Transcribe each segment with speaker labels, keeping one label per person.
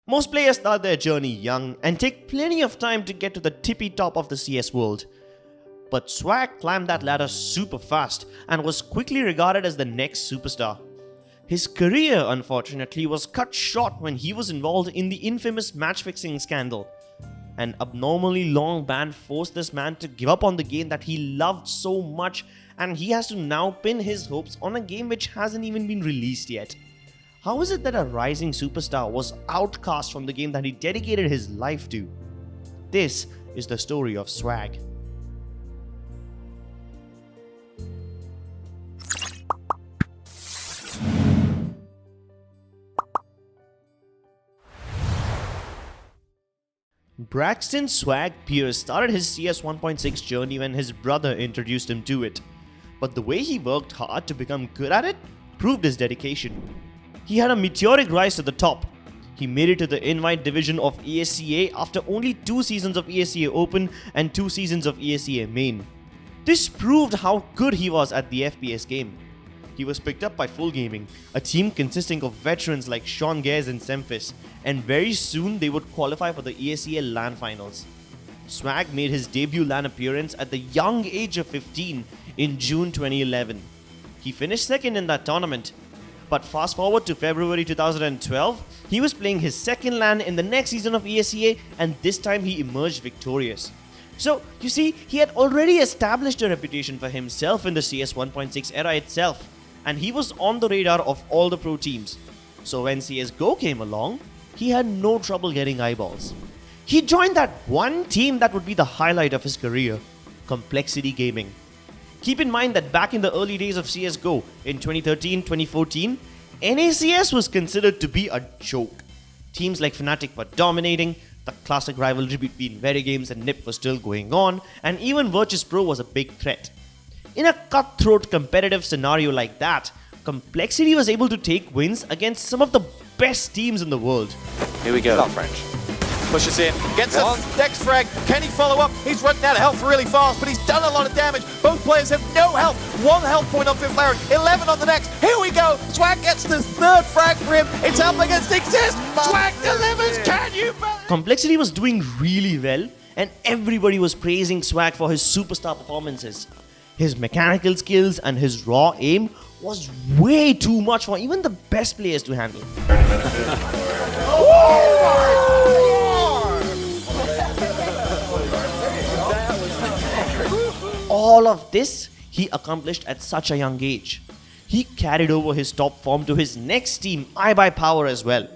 Speaker 1: Most players start their journey young and take plenty of time to get to the tippy top of the CS world. But Swag climbed that ladder super fast and was quickly regarded as the next superstar. His career, unfortunately, was cut short when he was involved in the infamous match-fixing scandal. An abnormally long ban forced this man to give up on the game that he loved so much, and he has to now pin his hopes on a game which hasn't even been released yet. How is it that a rising superstar was outcast from the game that he dedicated his life to? This is the story of Swag. Braxton Swag Pierce started his CS 1.6 journey when his brother introduced him to it. But the way he worked hard to become good at it proved his dedication. He had a meteoric rise to the top. He made it to the Invite division of ESCA after only 2 seasons of ESCA Open and 2 seasons of ESCA Main. This proved how good he was at the FPS game. He was picked up by Full Gaming, a team consisting of veterans like Sean Gares and Semphis, and very soon they would qualify for the ESCA LAN finals. Swag made his debut LAN appearance at the young age of 15 in June 2011. He finished second in that tournament. But fast forward to February 2012, he was playing his second LAN in the next season of ESCA, and this time he emerged victorious. So, you see, he had already established a reputation for himself in the CS 1.6 era itself, and he was on the radar of all the pro teams. So when CSGO came along, he had no trouble getting eyeballs. He joined that one team that would be the highlight of his career, Complexity Gaming. Keep in mind that back in the early days of CSGO, in 2013-2014, NACS was considered to be a joke. Teams like Fnatic were dominating, the classic rivalry between Riot Games and NIP was still going on, and even Virtus Pro was a big threat. In a cutthroat competitive scenario like that, Complexity was able to take wins against some of the best teams in the world.
Speaker 2: Here we go.
Speaker 3: Not French. Pushes in, gets a Dex frag. Can he follow up? He's running out of health really fast, but he's done a lot of damage. Both players have no health. 1 health point on Fifth Larry, 11 on the next. Here we go. Swag gets the 3rd frag for him. It's up against Exist. Swag delivers. Can you believe?
Speaker 1: Complexity was doing really well, and everybody was praising Swag for his superstar performances. His mechanical skills and his raw aim was way too much for even the best players to handle. All of this he accomplished at such a young age. He carried over his top form to his next team, ibuypower, as well.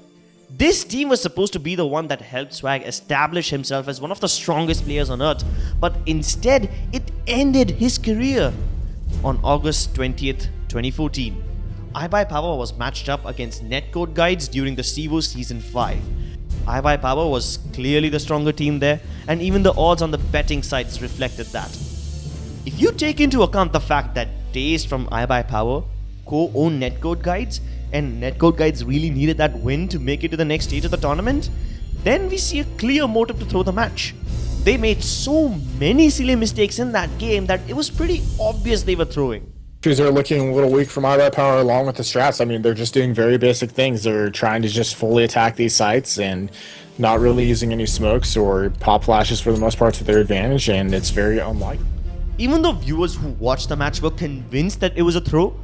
Speaker 1: This team was supposed to be the one that helped Swag establish himself as one of the strongest players on earth, but instead it ended his career. On August 20th, 2014, ibuypower was matched up against Netcode Guides during the CSGO Season 5. ibuypower was clearly the stronger team there, and even the odds on the betting sites reflected that. If you take into account the fact that Days from ibuypower co-own Netcode Guides, and Netcode Guides really needed that win to make it to the next stage of the tournament, then we see a clear motive to throw the match. They made so many silly mistakes in that game that it was pretty obvious they were throwing.
Speaker 4: They're looking a little weak from ibuypower along with the strats. I mean, they're just doing very basic things. They're trying to just fully attack these sites and not really using any smokes or pop flashes for the most part to their advantage, and it's very unlikely.
Speaker 1: Even though viewers who watched the match were convinced that it was a throw,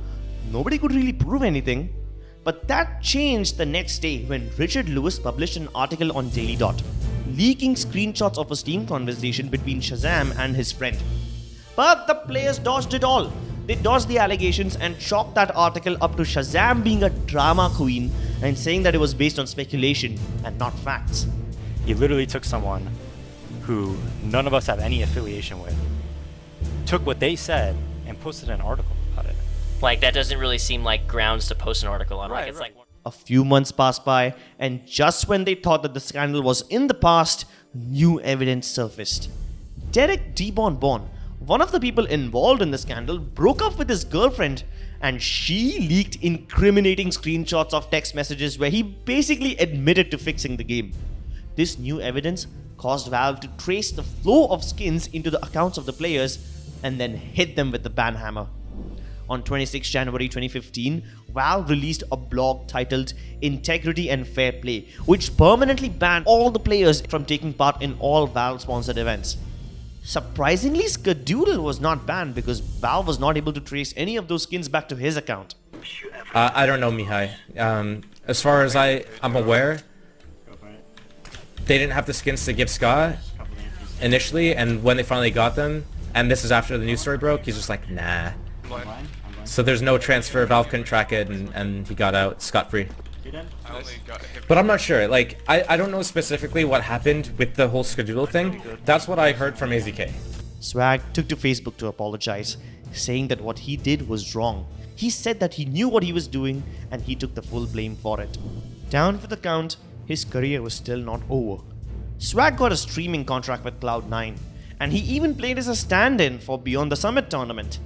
Speaker 1: nobody could really prove anything. But that changed the next day when Richard Lewis published an article on Daily Dot, leaking screenshots of a Steam conversation between Shazam and his friend. But the players dodged it all. They dodged the allegations and chalked that article up to Shazam being a drama queen and saying that it was based on speculation and not facts.
Speaker 5: You literally took someone who none of us have any affiliation with, took what they said and posted an article about it.
Speaker 6: Like, that doesn't really seem like grounds to post an article on. Like, it's like...
Speaker 1: A few months passed by, and just when they thought that the scandal was in the past, new evidence surfaced. Derek Debon, one of the people involved in the scandal, broke up with his girlfriend, and she leaked incriminating screenshots of text messages where he basically admitted to fixing the game. This new evidence caused Valve to trace the flow of skins into the accounts of the players and then hit them with the ban hammer. On 26 January 2015, Valve released a blog titled Integrity and Fair Play, which permanently banned all the players from taking part in all Valve-sponsored events. Surprisingly, Skadoodle was not banned because Valve was not able to trace any of those skins back to his account.
Speaker 2: I don't know, Mihai. As far as I'm aware, they didn't have the skins to give Scott initially, and when they finally got them, and this is after the news story broke, he's just like, nah. So there's no transfer, Valve couldn't track it, and he got out scot-free. But I'm not sure, like, I don't know specifically what happened with the whole Skadoodle thing. That's what I heard from AZK.
Speaker 1: Swag took to Facebook to apologize, saying that what he did was wrong. He said that he knew what he was doing and he took the full blame for it. Down for the count, his career was still not over. Swag got a streaming contract with Cloud9, and he even played as a stand-in for Beyond the Summit tournament.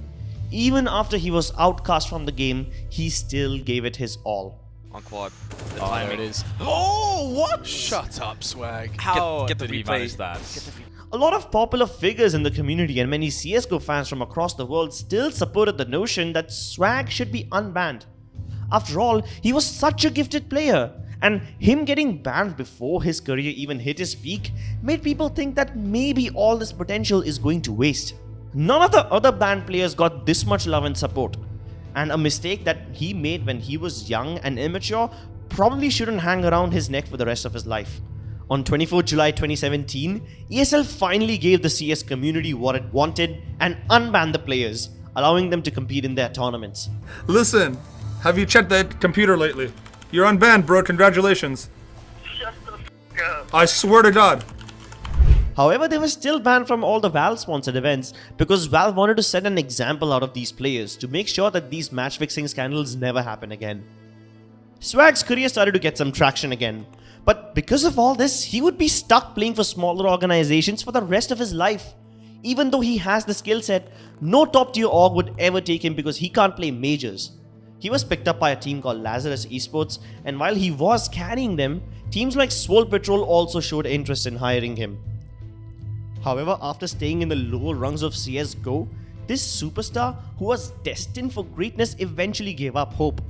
Speaker 1: Even after he was outcast from the game, he still gave it his all.
Speaker 7: On quad.
Speaker 8: Oh, there it is.
Speaker 9: Oh, what?
Speaker 8: Shut up, Swag.
Speaker 9: How
Speaker 7: Get the
Speaker 9: did he
Speaker 7: replay.
Speaker 9: manage that?
Speaker 1: A lot of popular figures in the community and many CSGO fans from across the world still supported the notion that Swag should be unbanned. After all, he was such a gifted player, and him getting banned before his career even hit his peak made people think that maybe all this potential is going to waste. None of the other banned players got this much love and support, and a mistake that he made when he was young and immature probably shouldn't hang around his neck for the rest of his life. On 24 July 2017, ESL finally gave the CS community what it wanted and unbanned the players, allowing them to compete in their tournaments.
Speaker 10: Listen, have you checked that computer lately? You're unbanned, bro. Congratulations.
Speaker 11: Shut the f up.
Speaker 10: I swear to God.
Speaker 1: However, they were still banned from all the Valve-sponsored events because Valve wanted to set an example out of these players to make sure that these match-fixing scandals never happen again. Swag's career started to get some traction again, but because of all this, he would be stuck playing for smaller organizations for the rest of his life. Even though he has the skill set, no top-tier org would ever take him because he can't play majors. He was picked up by a team called Lazarus Esports, and while he was carrying them, teams like Swole Patrol also showed interest in hiring him. However, after staying in the lower rungs of CSGO, this superstar, who was destined for greatness, eventually gave up hope.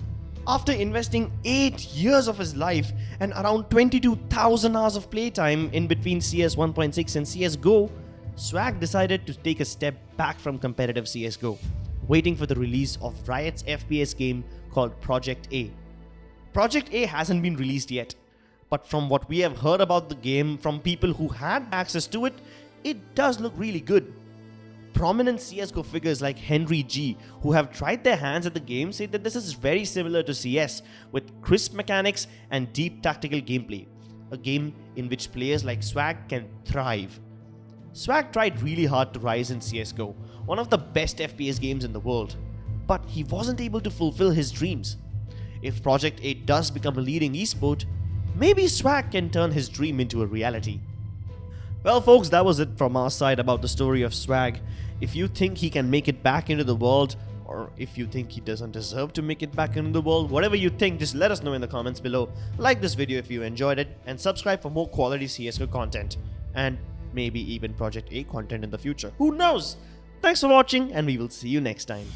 Speaker 1: After investing 8 years of his life and around 22,000 hours of playtime in between CS 1.6 and CSGO, Swag decided to take a step back from competitive CSGO, waiting for the release of Riot's FPS game called Project A. Project A hasn't been released yet, but from what we have heard about the game from people who had access to it, it does look really good. Prominent CSGO figures like Henry G, who have tried their hands at the game, say that this is very similar to CS, with crisp mechanics and deep tactical gameplay, a game in which players like Swag can thrive. Swag tried really hard to rise in CSGO, one of the best FPS games in the world, but he wasn't able to fulfill his dreams. If Project 8 does become a leading esport, maybe Swag can turn his dream into a reality. Well folks, that was it from our side about the story of Swag. If you think he can make it back into the world, or if you think he doesn't deserve to make it back into the world, whatever you think, just let us know in the comments below. Like this video if you enjoyed it, and subscribe for more quality CSGO content, and maybe even Project A content in the future. Who knows? Thanks for watching, and we will see you next time.